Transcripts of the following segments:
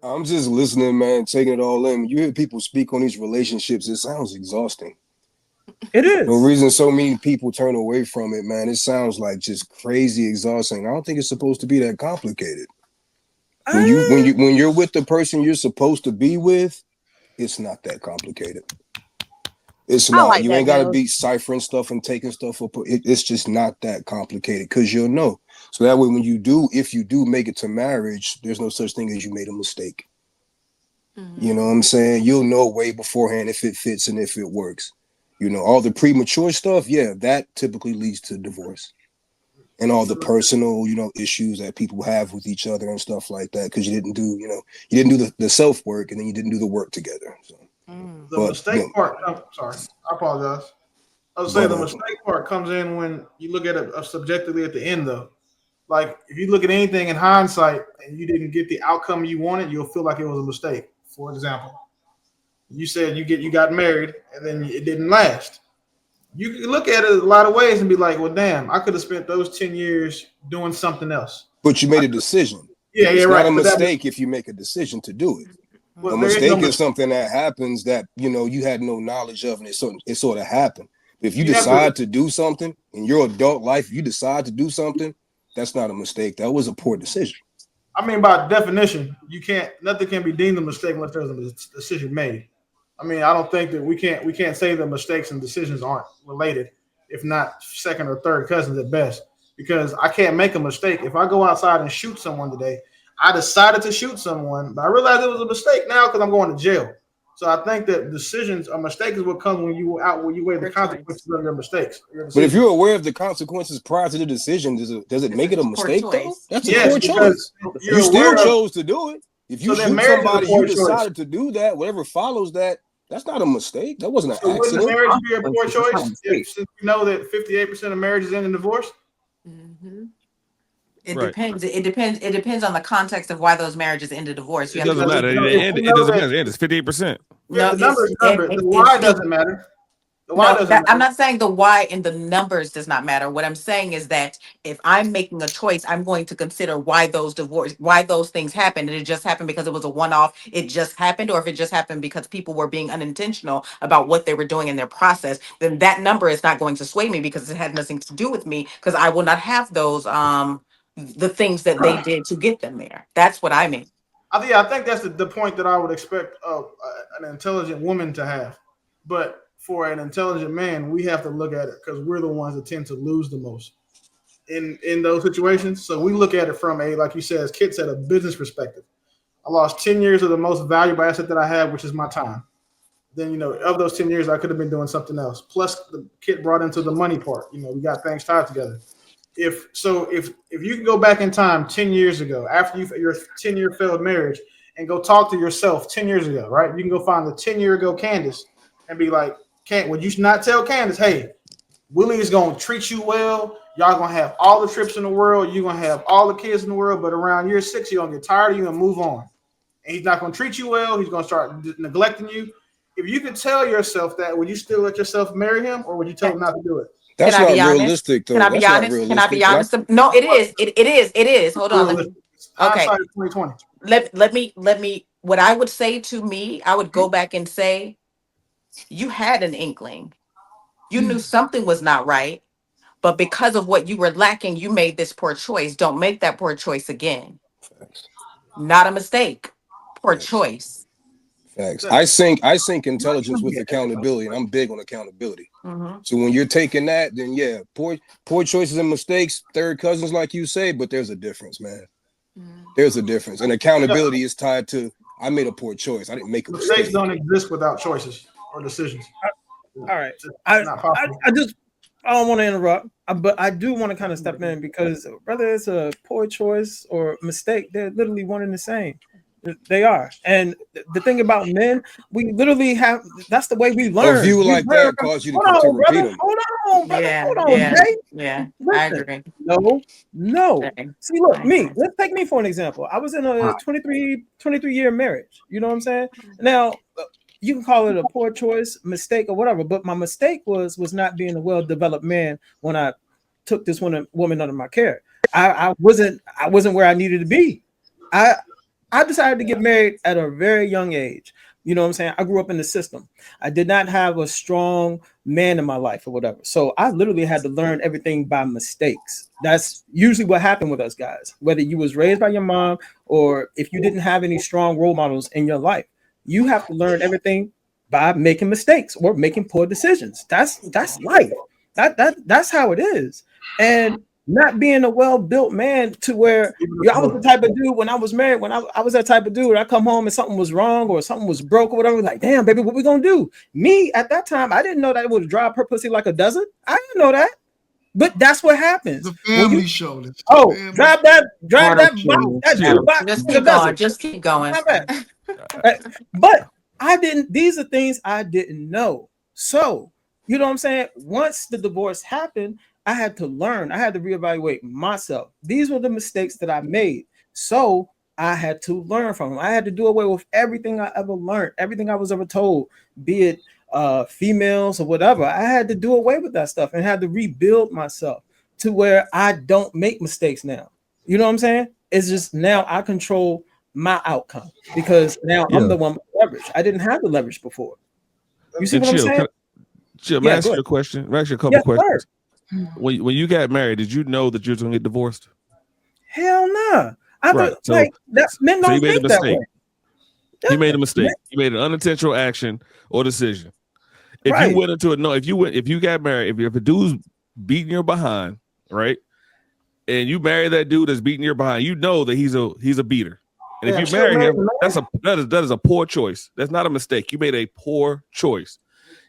I'm just listening, man, taking it all in. When you hear people speak on these relationships, it sounds exhausting. It No is. reason so many people turn away from it, man. It sounds like just crazy exhausting. I don't think it's supposed to be that complicated. When you're with the person you're supposed to be with, it's not that complicated. It's I not. like You that, ain't got to Mills. be ciphering stuff and taking stuff up. It's just not that complicated because you'll know. So that way, when you do, if you do make it to marriage, there's no such thing as you made a mistake. You know what I'm saying? You'll know way beforehand if it fits and if it works. You know, all the premature stuff, yeah, that typically leads to divorce. And all the personal, issues that people have with each other and stuff like that, because you didn't do the self work and then you didn't do the work together. So, The but mistake part. Sorry, I apologize. I was saying but the mistake part comes in when you look at it subjectively at the end, though. Like if you look at anything in hindsight and you didn't get the outcome you wanted, you'll feel like it was a mistake. For example, you said you got married and then it didn't last. You can look at it a lot of ways and be like, well, damn, I could have spent those 10 years doing something else. you made a decision. Yeah, It's not right. a But that, mistake if you make a decision to do it. A well, there is no mistake is mistake. something that happens that you had no knowledge of, and it sort of happened. If you You have to. decide to do something in your adult life, you decide to do something, that's not a mistake. That was a poor decision. I mean, by definition, you can't. Nothing can be deemed a mistake unless there's a decision made. I mean, I don't think that we can't say that mistakes and decisions aren't related, if not second or third cousins at best. Because I can't make a mistake. If I go outside and shoot someone today, I decided to shoot someone, but I realized it was a mistake now because I'm going to jail. So I think that decisions or mistakes is what comes when you weigh the Your choice. consequences of your mistakes, your But if decisions. you're aware of the consequences prior to the decision, does it It's make a it a poor mistake though? choice. That's a Yes, poor because choice. you're You still aware of. chose to do it. If you So then shoot marriage is a somebody, you poor choice. decided to do that. Whatever follows that, that's not a mistake. That wasn't So an wouldn't accident. marriage be a poor It's not a choice if mistake. since we know that 58% of marriages end in divorce? hmm It Right. depends. It depends. It depends on the context of why those marriages ended divorce. You It have to doesn't go Because to matter. the It, if end, we it know doesn't that matter. It's 58%. no. the It's numbers number, the it's why still doesn't matter. The why no. doesn't I'm matter. not saying the why in the numbers does not matter. What I'm saying is that if I'm making a choice, I'm going to consider why those things happened, and it just happened because it was a one-off. It just happened, or if it just happened because people were being unintentional about what they were doing in their process. Then that number is not going to sway me because it had nothing to do with me because I will not have those the things that they did to get them there. That's what I mean. I think that's the point that I would expect of an intelligent woman to have. But for an intelligent man, we have to look at it because we're the ones that tend to lose the most in those situations. So we look at it from a, like you said, as Kit said, a business perspective. I lost 10 years of the most valuable asset that I have, which is my time. Then, of those 10 years, I could have been doing something else. Plus, the Kit brought into the money part. We got things tied together. If you can go back in time 10 years ago after your 10-year failed marriage and go talk to yourself 10 years ago, right? You can go find the 10-year ago Candace and be like, can't would you not tell Candace, hey, Willie is gonna treat you well, y'all gonna have all the trips in the world, you're gonna have all the kids in the world, but around year 6 you're gonna get tired of you and move on, and he's not gonna treat you well, he's gonna start neglecting you. If you could tell yourself that, would you still let yourself marry him, or would you tell him not to do it? Can That's I not be honest? realistic Can though. I be That's not honest? Can I be realistic. And I honest? No, it is. It is. It is. Hold on. Let me. Okay. Hindsight is 2020. Let me. What I would say to me, I would go back and say, you had an inkling. You knew something was not right, but because of what you were lacking, you made this poor choice. Don't make that poor choice again. facts, Not a mistake. Poor facts, choice. facts. I sync Not intelligence gonna with be a echo. accountability, and I'm big on accountability. hmm So when you're taking that, then yeah, poor choices and mistakes, third cousins, like you say, but there's a difference, man. There's a difference. And Yeah, accountability is tied to I made a poor choice. I didn't make a mistakes mistake. don't exist without choices or decisions. All right. It's I not I, possible. I just I don't want to interrupt, but I do want to kind of step in because whether it's a poor choice or mistake, they're literally one and the same. They are. And the thing about men, we literally have that's the way we A learn. view We like learn that from, caused you hold to on, repeat brother. them. Yeah. Hold on, Yeah. Jay. Yeah. I Listen. agree. No. Okay. See, look, I me. agree. Let's take me for an example. I was in a 23-year marriage. You know what I'm saying? Now, you can call it a poor choice, mistake, or whatever. But my mistake was not being a well-developed man when I took this woman under my care. I wasn't where I needed to be. I I decided to get married at a very young age. You know what I'm saying? I grew up in the system. I did not have a strong man in my life or whatever. So I literally had to learn everything by mistakes. That's usually what happened with us guys. Whether you was raised by your mom or if you didn't have any strong role models in your life, you have to learn everything by making mistakes or making poor decisions. That's life. That's how it is. And not being a well-built man to where I was the type of dude when I was married, when I was that type of dude, I come home and something was wrong or something was broke or whatever, like, damn, baby, what we gonna do? Me at that time, I didn't know that it would drive her pussy like a dozen. I didn't know that. But that's what happens. The family show. Drive that show. box Just like a keep dozen. going. Just keep going. Not bad. But I didn't, these are things I didn't know. So, you know what I'm saying? Once the divorce happened, I had to learn. I had to reevaluate myself. These were the mistakes that I made. So I had to learn from them. I had to do away with everything I ever learned, everything I was ever told, be it females or whatever. I had to do away with that stuff and had to rebuild myself to where I don't make mistakes now. You know what I'm saying? It's just now I control my outcome because now I'm the one with leverage. I didn't have the leverage before. You see what I'm saying? Chill, may I ask you a question? May I ask you a couple questions? Sir. When you got married, did you know that you were going to get divorced? Hell nah. I thought So, like that men don't you made a think that mistake. way. You made a mistake. You made an unintentional action or decision. If Right. you went into it, if you got married, if a dude's beating your behind, right, and you marry that dude that's beating your behind, you know that he's a beater. And if you marry him, that is a poor choice. That's not a mistake. You made a poor choice.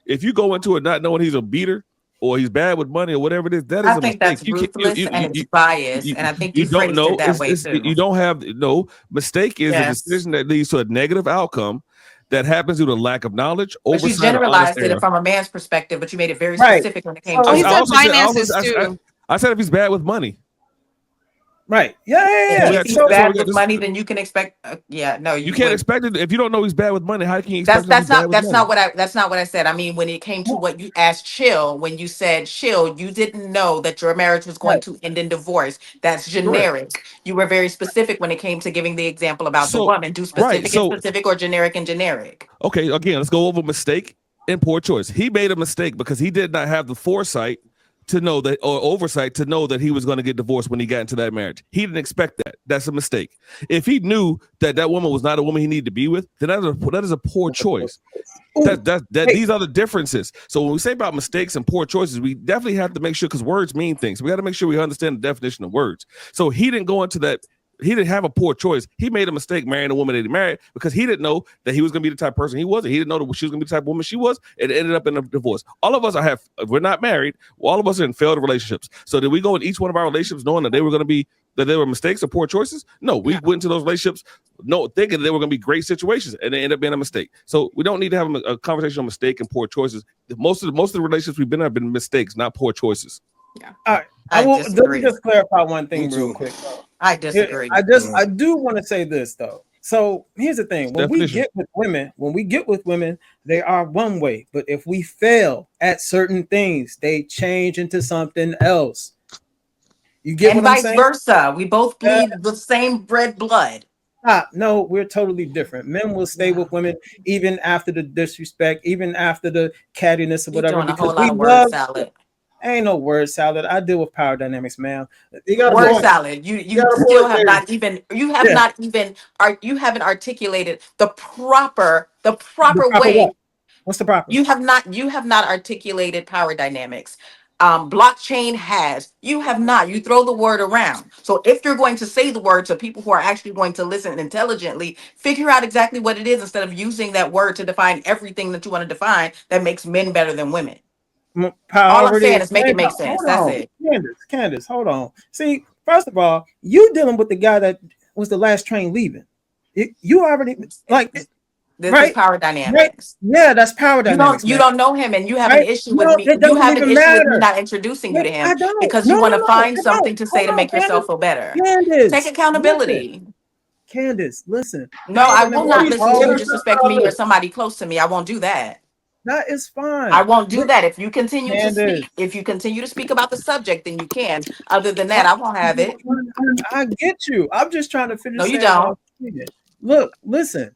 If you go into it not knowing he's a beater or he's bad with money or whatever it is, that is I a think mistake. that's ruthless and it's biased, and I think you don't phrased know. it that way too. You don't have no mistake is a decision that leads to a negative outcome that happens due to lack of knowledge, But you oversight, or generalized honest it error. from a man's perspective, but you made it very specific when it came to He women. said finances too. I said if he's bad with money. Right. Yeah. If he's bad with money, then you can expect. You can't expect it if you don't know he's bad with money. How can you expect? That's not what I said. I mean, when it came to what you asked Chill, when you said Chill, you didn't know that your marriage was going to end in divorce. That's generic. You were very specific when it came to giving the example about the woman. Do specific and specific or generic and generic. Okay, again, let's go over mistake and poor choice. He made a mistake because he did not have the foresight to know that, or oversight to know that he was going to get divorced when he got into that marriage. He didn't expect that. That's a mistake. If he knew that that woman was not a woman he needed to be with, then that is a poor choice. These are the differences. So when we say about mistakes and poor choices, we definitely have to make sure, because words mean things. We got to make sure we understand the definition of words. So he didn't go into that. He didn't have a poor choice. He made a mistake marrying a woman that he married because he didn't know that he was going to be the type of person he wasn't. He didn't know that she was going to be the type of woman she was. It ended up in a divorce. All of us we're not married. All of us are in failed relationships. So did we go in each one of our relationships knowing that they were mistakes or poor choices? No, we went into those relationships thinking that they were going to be great situations, and they ended up being a mistake. So we don't need to have a conversation on mistake and poor choices. Most of the relationships we've been in have been mistakes, not poor choices. Yeah. All right. Let me just clarify one thing real quick. I disagree. I do want to say this though. So here's the thing: when we get with women, they are one way. But if we fail at certain things, they change into something else. You get and what I'm vice saying? versa. We both bleed the same red blood. No, we're totally different. Men will stay with women even after the disrespect, even after the cattiness or whatever. You're doing a whole lot of word salad. Ain't no word salad. I deal with power dynamics, man. Word salad. You still have not even haven't articulated the proper way. What's the proper? You have not articulated power dynamics. Blockchain has. You have not. You throw the word around. So if you're going to say the word to people who are actually going to listen intelligently, figure out exactly what it is instead of using that word to define everything that you want to define that makes men better than women. All I'm saying is make it make sense. That's it. Candace, hold on. See, first of all, you dealing with the guy that was the last train leaving. You already like this is power dynamics. Right? Yeah, that's power dynamics. You don't know him, and you have an issue with me. You have an issue with me not introducing you to him because you want to find something to say to make yourself feel better. Candace, take accountability. Candace, listen. No, I will not listen to you disrespect me or somebody close to me. I won't do that. That is fine. I won't do that. If you continue to speak about the subject, then you can. Other than that, I won't have it. I get you. I'm just trying to finish. No, you don't. Look, listen.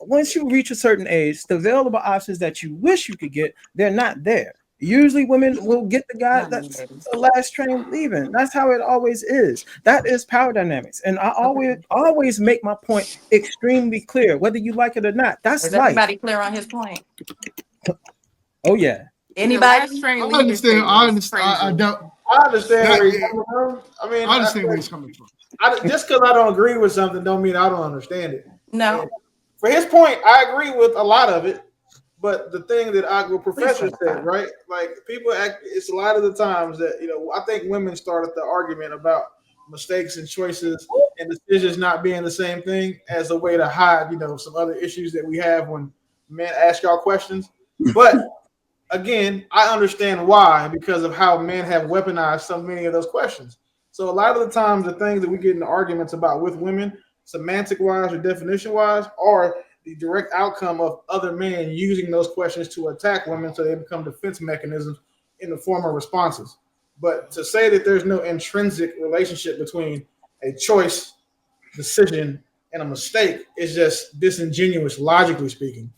Once you reach a certain age, the available options that you wish you could get, they're not there. Usually, women will get the guy Not me, that's baby. the last train leaving. That's how it always is. That is power dynamics, and I always make my point extremely clear, whether you like it or not. That's Is life. everybody clear on his point? Oh yeah. Yeah, last Anybody? train I leaving understand. statement I is understand. I crazy. don't. I understand That, where you're coming from. I mean, I understand where he's coming from. just because I don't agree with something, don't mean I don't understand it. No. And for his point, I agree with a lot of it. But the thing that what Professor said, right? Like people act. It's a lot of the times that I think women started the argument about mistakes and choices and decisions not being the same thing as a way to hide, some other issues that we have when men ask y'all questions. But again, I understand why because of how men have weaponized so many of those questions. So a lot of the times, the things that we get into arguments about with women, semantic wise or definition wise, are the direct outcome of other men using those questions to attack women, so they become defense mechanisms in the form of responses. But to say that there's no intrinsic relationship between a choice, decision, and a mistake is just disingenuous, logically speaking.